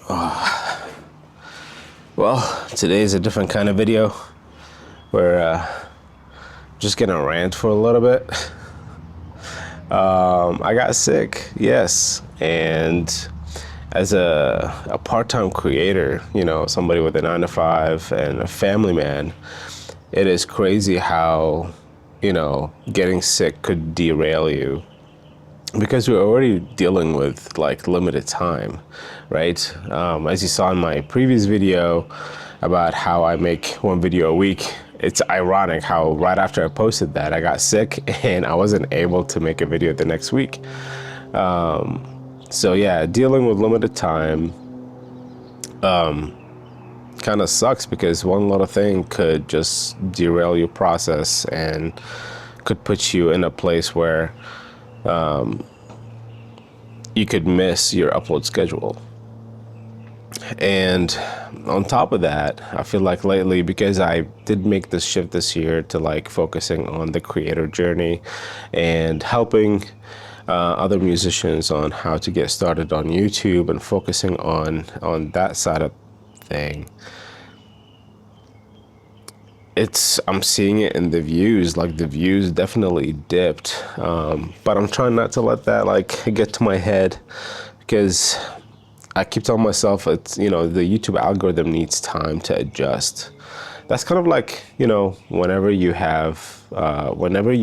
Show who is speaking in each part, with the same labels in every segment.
Speaker 1: Well, today is a different kind of video. We're just gonna rant for a little bit. I got sick, yes, and as a part-time creator, somebody with a 9 to 5 and a family man, it is crazy how, getting sick could derail you. Because we're already dealing with like limited time, right? As you saw in my previous video about how I make one video a week, it's ironic how right after I posted that, I got sick and I wasn't able to make a video the next week. So yeah, dealing with limited time kind of sucks because one little thing could just derail your process and could put you in a place where you could miss your upload schedule. And on top of that, I feel like lately, because I did make this shift this year to like focusing on the creator journey and helping other musicians on how to get started on YouTube and focusing on that side of thing, I'm seeing it in the views. Like the views definitely dipped, but I'm trying not to let that like get to my head, because I keep telling myself it's the YouTube algorithm needs time to adjust. That's kind of like whenever you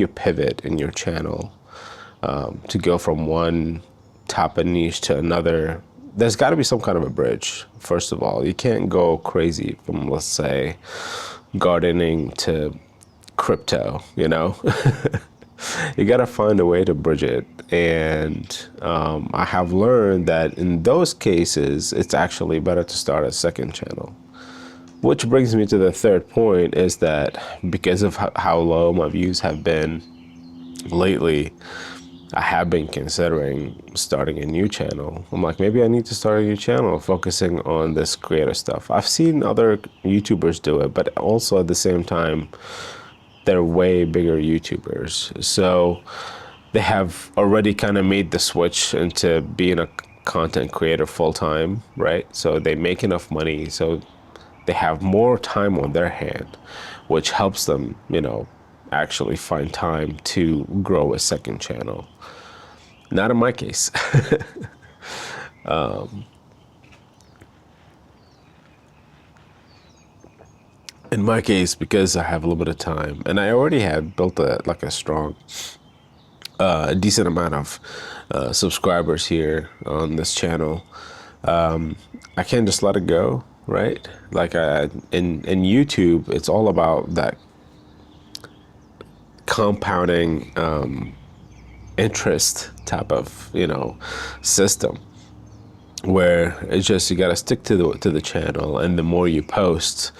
Speaker 1: pivot in your channel to go from one type of niche to another, there's got to be some kind of a bridge. First of all, you can't go crazy from, let's say, gardening to crypto. You gotta find a way to bridge it. And I have learned that in those cases, it's actually better to start a second channel. Which brings me to the third point, is that because of how low my views have been lately, I have been considering starting a new channel. I'm like, maybe I need to start a new channel focusing on this creator stuff. I've seen other YouTubers do it, but also at the same time, they're way bigger YouTubers. So they have already kind of made the switch into being a content creator full-time, right? So they make enough money, so they have more time on their hand, which helps them, actually find time to grow a second channel. Not in my case. In my case, because I have a little bit of time and I already had built a strong, decent amount of subscribers here on this channel, I can't just let it go, right? Like in YouTube, it's all about that compounding interest type of system, where it's just you got to stick to the channel, and the more you post,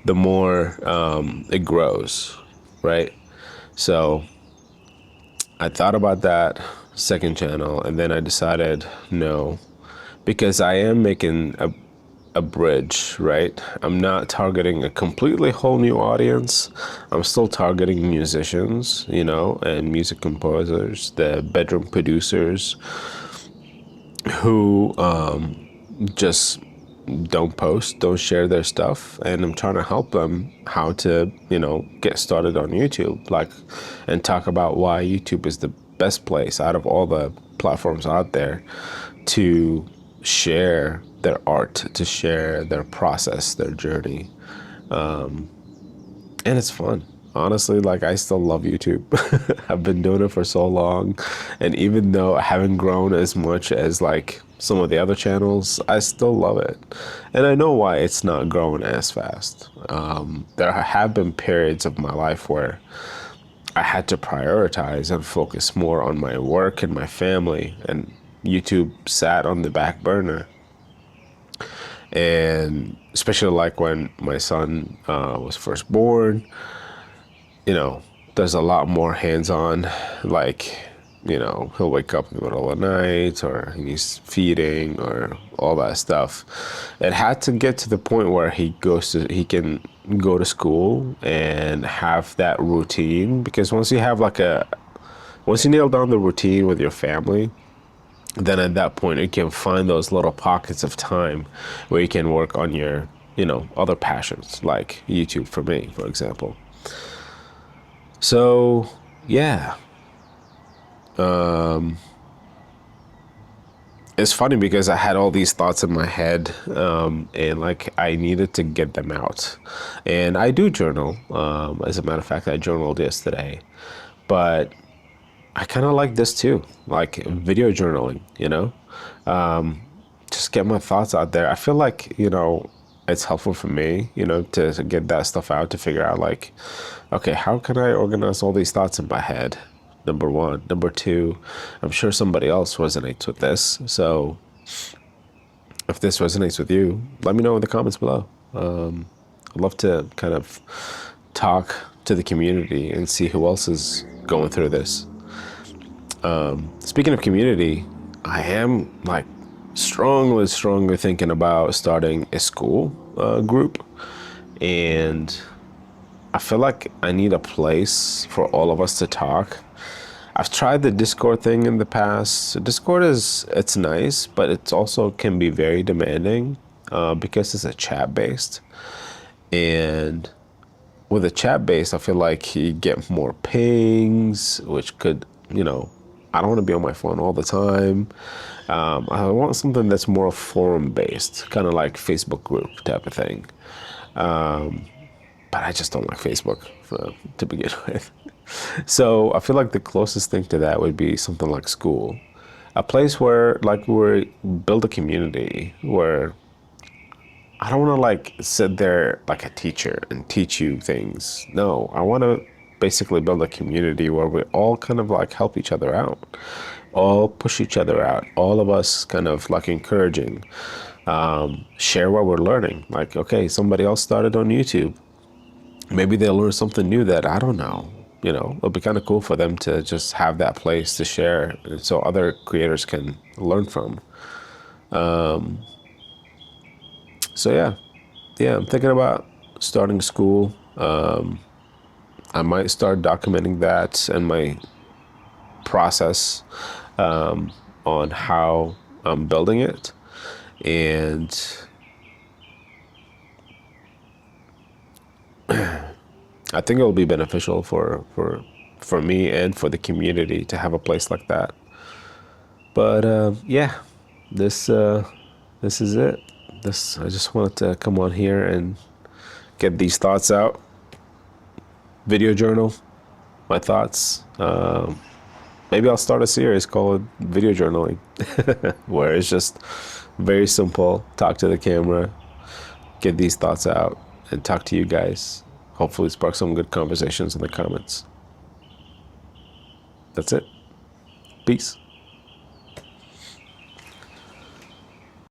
Speaker 1: the more it grows, right? So I thought about that second channel, and then I decided no, because I am making a bridge, right? I'm not targeting a completely whole new audience. I'm still targeting musicians, and music composers, the bedroom producers who just don't post, don't share their stuff, and I'm trying to help them how to, get started on YouTube, and talk about why YouTube is the best place out of all the platforms out there to share their art, to share their process, their journey. And it's fun. Honestly, I still love YouTube. I've been doing it for so long. And even though I haven't grown as much as some of the other channels, I still love it. And I know why it's not growing as fast. There have been periods of my life where I had to prioritize and focus more on my work and my family, and YouTube sat on the back burner. And especially when my son was first born, there's a lot more hands-on, he'll wake up in the middle of the night, or he's feeding, or all that stuff. It had to get to the point where he can go to school and have that routine, because once you nail down the routine with your family, then at that point, you can find those little pockets of time where you can work on your, other passions, like YouTube for me, for example. So, yeah. It's funny because I had all these thoughts in my head, and like I needed to get them out. And I do journal. As a matter of fact, I journaled yesterday. But I kind of like this too, like video journaling, just get my thoughts out there. I feel like, it's helpful for me, to get that stuff out, to figure out like, okay, how can I organize all these thoughts in my head? Number one. Number two, I'm sure somebody else resonates with this. So if this resonates with you, let me know in the comments below. I'd love to kind of talk to the community and see who else is going through this. Speaking of community, I am like strongly thinking about starting a Skool group, and I feel like I need a place for all of us to talk. I've tried the Discord thing in the past. Discord it's nice, but it also can be very demanding because it's a chat based, and with a chat based, I feel like you get more pings, which could, I don't want to be on my phone all the time. I want something that's more forum based, kind of like Facebook group type of thing. But I just don't like Facebook to begin with. So I feel like the closest thing to that would be something like Skool, a place where like we build a community where I don't want to like sit there like a teacher and teach you things. No, I want to basically build a community where we all kind of like help each other out, all push each other out, all of us kind of like encouraging, share what we're learning. Like, okay, somebody else started on YouTube. Maybe they'll learn something new that I don't know. It'll be kind of cool for them to just have that place to share so other creators can learn from. So yeah, I'm thinking about starting Skool. I might start documenting that and my process on how I'm building it, and I think it will be beneficial for me and for the community to have a place like that. But yeah, this is it. I just wanted to come on here and get these thoughts out. Video journal my thoughts. Maybe I'll start a series called Video Journaling, where it's just very simple. Talk to the camera, get these thoughts out, and talk to you guys. Hopefully spark some good conversations in the comments. That's it. Peace.